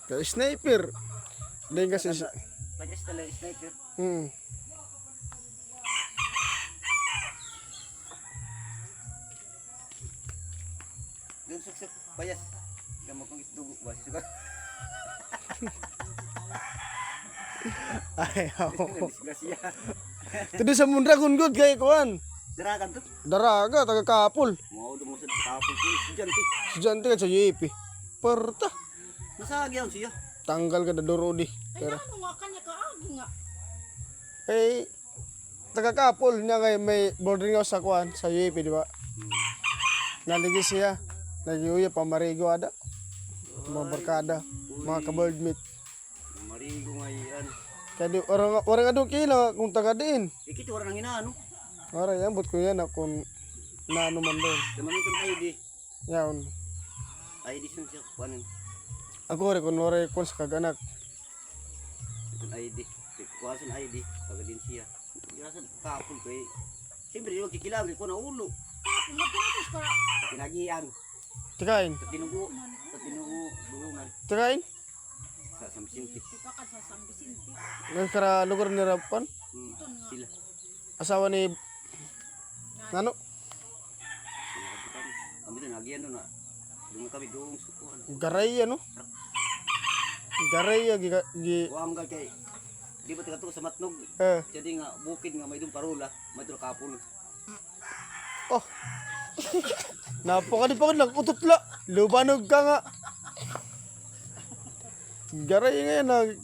Kaya sniper. Hindi kasi Pajas talaga sniper. Doon suksok pajas. Gamo kong itugo ba suka. Ayaw. Disgrasya. Tadi sa mundra kun good kay kuan. Daragan to. Daraga taga kapul. Mau mo sa tapol ko estudyante. Estudyante ka sa UAP. Perta. Nasagi ang siya. Tanggal ka na duro di. Ay, ano nga kanya kaagi nga. Eh, taga kapul niya kay may boarding house sa kuan sa UAP di ba? Naligi siya. Nagiuya pamarigo ada. Mga barkada, mga ka-boardmate. Marigo nga yan. Kaya di, orang adong kila kung taga din. Ikit orang nang inaano. Orang yang buat kuya na kung naano man doon. Daman itong ID. Yawn. ID sun siya kuanin. Ako rin kung waray kung sa kaganak. Itong ID. Kuwasan ID. Pag din siya. Yasan kapul ko eh. Siyempre yung kikilang ko na ulo. Tapos nga tinapos ka. Pinagian. Tikain. Sa tinugo. Sa tinugo. Duhungan. Tikain. Sa Samsinti. Ika ka sa San Vicente. Nagkara lugar ni Rapan. Sila. Asawa ni Nano. Kami doon, nagiyan doon na. Doon kami doon sukuan. Garay ano? Garay gi Wam ka kay. Di ba taga to sa Matnog? Jadi nga bukid nga may doon parola, may doon kapul. Oh. Napaka di pa lang ututla. Lubanog ka nga. Garay nga yan.